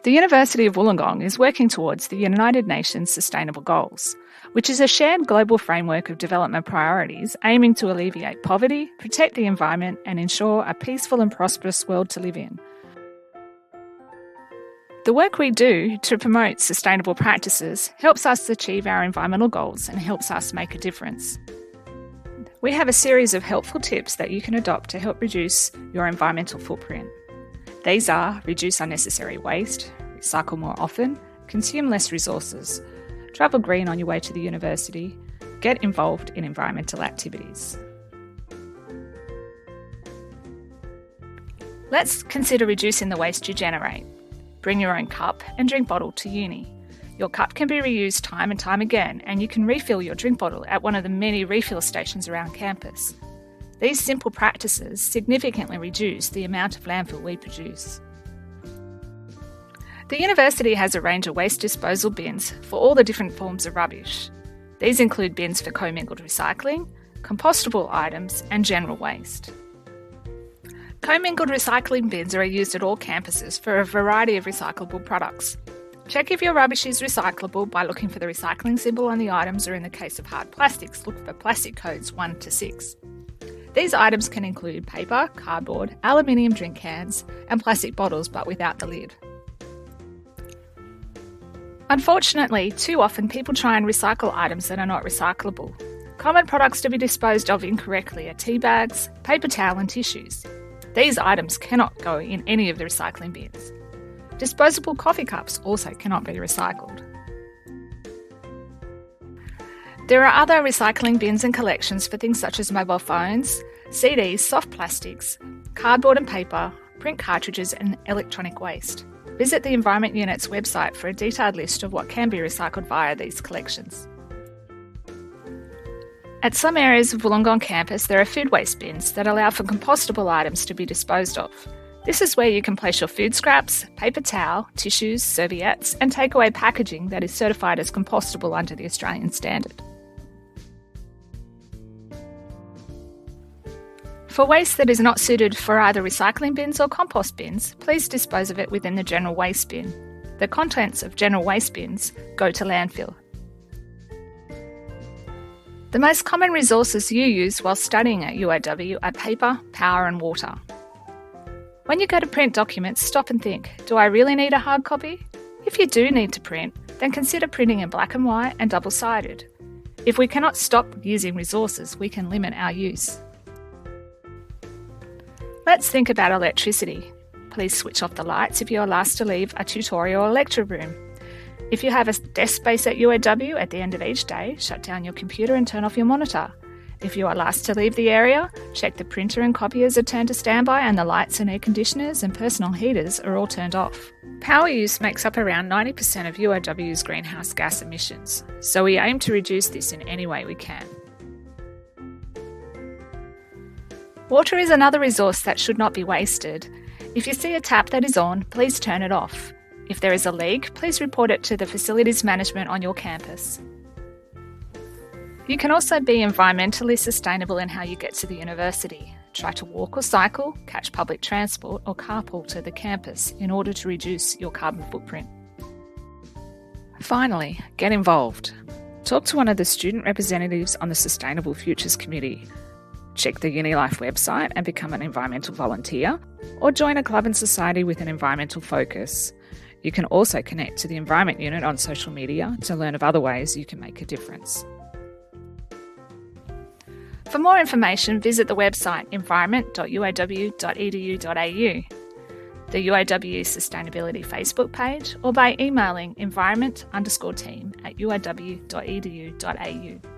The University of Wollongong is working towards the United Nations Sustainable Goals, which is a shared global framework of development priorities aiming to alleviate poverty, protect the environment, and ensure a peaceful and prosperous world to live in. The work we do to promote sustainable practices helps us achieve our environmental goals and helps us make a difference. We have a series of helpful tips that you can adopt to help reduce your environmental footprint. These are: reduce unnecessary waste, recycle more often, consume less resources, travel green on your way to the university, get involved in environmental activities. Let's consider reducing the waste you generate. Bring your own cup and drink bottle to uni. Your cup can be reused time and time again, and you can refill your drink bottle at one of the many refill stations around campus. These simple practices significantly reduce the amount of landfill we produce. The university has a range of waste disposal bins for all the different forms of rubbish. These include bins for commingled recycling, compostable items, and general waste. Commingled recycling bins are used at all campuses for a variety of recyclable products. Check if your rubbish is recyclable by looking for the recycling symbol on the items, or in the case of hard plastics, look for plastic codes 1 to 6. These items can include paper, cardboard, aluminium drink cans, and plastic bottles, but without the lid. Unfortunately, too often people try and recycle items that are not recyclable. Common products to be disposed of incorrectly are tea bags, paper towel, and tissues. These items cannot go in any of the recycling bins. Disposable coffee cups also cannot be recycled. There are other recycling bins and collections for things such as mobile phones, CDs, soft plastics, cardboard and paper, print cartridges, and electronic waste. Visit the Environment Unit's website for a detailed list of what can be recycled via these collections. At some areas of Wollongong campus, there are food waste bins that allow for compostable items to be disposed of. This is where you can place your food scraps, paper towel, tissues, serviettes, and takeaway packaging that is certified as compostable under the Australian standard. For waste that is not suited for either recycling bins or compost bins, please dispose of it within the general waste bin. The contents of general waste bins go to landfill. The most common resources you use while studying at UOW are paper, power, and water. When you go to print documents, stop and think, do I really need a hard copy? If you do need to print, then consider printing in black and white and double-sided. If we cannot stop using resources, we can limit our use. Let's think about electricity. Please switch off the lights if you are last to leave a tutorial or lecture room. If you have a desk space at UOW, at the end of each day, shut down your computer and turn off your monitor. If you are last to leave the area, check the printer and copiers are turned to standby and the lights and air conditioners and personal heaters are all turned off. Power use makes up around 90% of UOW's greenhouse gas emissions, so we aim to reduce this in any way we can. Water is another resource that should not be wasted. If you see a tap that is on, please turn it off. If there is a leak, please report it to the facilities management on your campus. You can also be environmentally sustainable in how you get to the university. Try to walk or cycle, catch public transport, or carpool to the campus in order to reduce your carbon footprint. Finally, get involved. Talk to one of the student representatives on the Sustainable Futures Committee. Check the UniLife website and become an environmental volunteer, or join a club and society with an environmental focus. You can also connect to the Environment Unit on social media to learn of other ways you can make a difference. For more information, visit the website environment.uow.edu.au, the UOW Sustainability Facebook page, or by emailing environment_team@uow.edu.au.